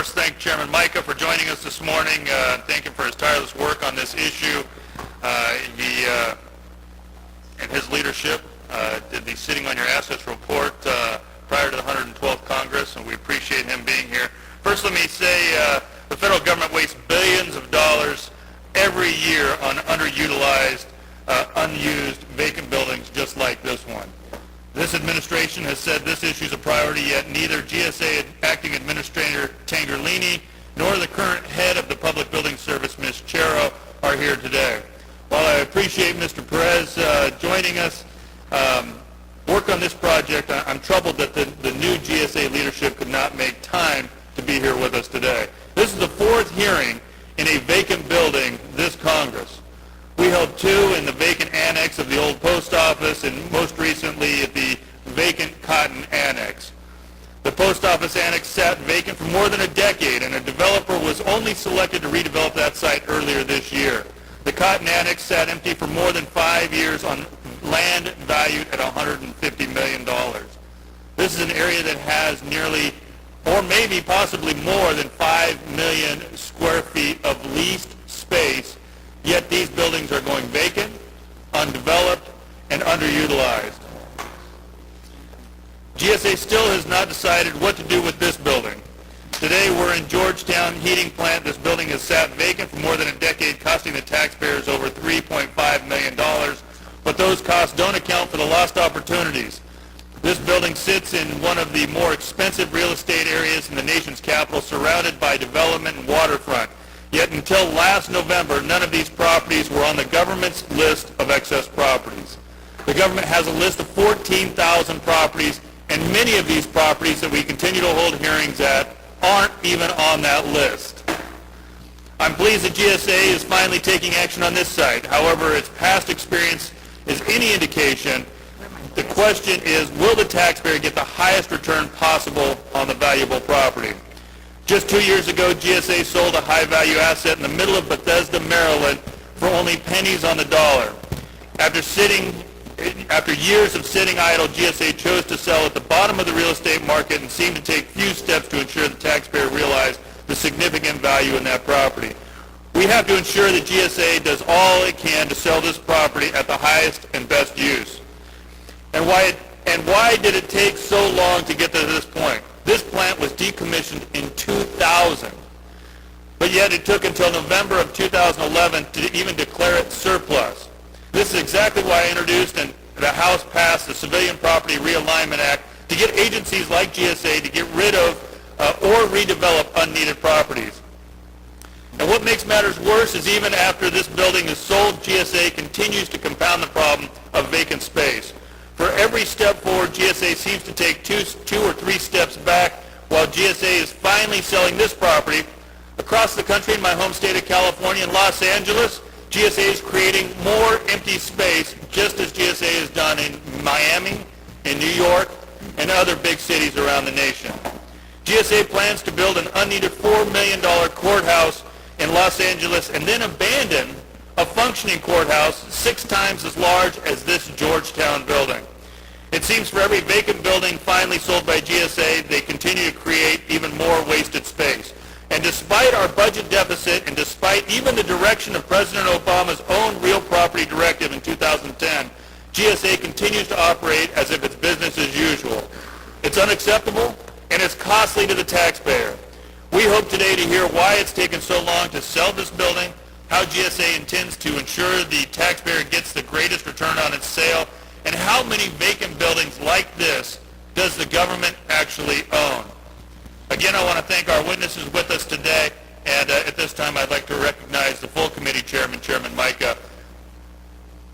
course, thank Chairman Micah for joining us this morning. Thank him for his tireless work on this issue. He and his leadership did the Sitting on Your Assets report prior to the 112th Congress, and we appreciate him being here. First, let me say the federal government wastes billions of dollars every year on underutilized, unused, vacant buildings just like this one. This administration has said this issue is a priority, yet neither GSA Acting Administrator Tangerlini nor the current head of the Public Building Service, Ms. Chero, are here today. While I appreciate Mr. Perez joining us, work on this project, I'm troubled that the new GSA leadership could not make time to be here with us today. This is the fourth hearing in a vacant building this Congress. We held two in the vacant annex of the old post office and most recently at the vacant Cotton Annex. The post office annex sat vacant for more than a decade, and a developer was only selected to redevelop that site earlier this year. The Cotton Annex sat empty for more than 5 years on land valued at $150 million. This is an area that has nearly, or maybe possibly more than 5 million square feet of leased space, yet these buildings are going vacant, undeveloped, and underutilized. GSA still has not decided what to do with this building. Today we're in Georgetown Heating Plant. This building has sat vacant for more than a decade, costing the taxpayers over $3.5 million, but those costs don't account for the lost opportunities. This building sits in one of the more expensive real estate areas in the nation's capital, surrounded by development and waterfront. Yet until last November, none of these properties were on the government's list of excess properties. The government has a list of 14,000 properties, and many of these properties that we continue to hold hearings at aren't even on that list. I'm pleased that GSA is finally taking action on this site. However, its past experience is any indication. The question is, will the taxpayer get the highest return possible on the valuable property? Just 2 years ago, GSA sold a high-value asset in the middle of Bethesda, Maryland, for only pennies on the dollar. After years of sitting idle, GSA chose to sell at the bottom of the real estate market and seemed to take few steps to ensure the taxpayer realized the significant value in that property. We have to ensure that GSA does all it can to sell this property at the highest and best use. And why did it take so long to get to this point? This plant was decommissioned in 2000, but yet it took until November of 2011 to even declare it surplus. This is exactly why I introduced and the House passed the Civilian Property Realignment Act to get agencies like GSA to get rid of or redevelop unneeded properties. And what makes matters worse is even after this building is sold, GSA continues to compound the problem of vacant space. For every step forward, GSA seems to take two or three steps back, while GSA is finally selling this property. Across the country, in my home state of California and Los Angeles, GSA is creating more empty space, just as GSA has done in Miami, in New York, and other big cities around the nation. GSA plans to build an unneeded $4 million courthouse in Los Angeles and then abandon a functioning courthouse 6 times as large as this Georgetown building. It seems for every vacant building finally sold by GSA, they continue to create even more wasted space. And despite our budget deficit and despite even the direction of President Obama's own real property directive in 2010, GSA continues to operate as if it's business as usual. It's unacceptable and it's costly to the taxpayer. We hope today to hear why it's taken so long to sell this building, how GSA intends to ensure the taxpayer gets the greatest return on its sale, and how many vacant buildings like this does the government actually own. Again, I want to thank our witnesses with us today, and at this time I'd like to recognize the full committee chairman, Chairman Micah,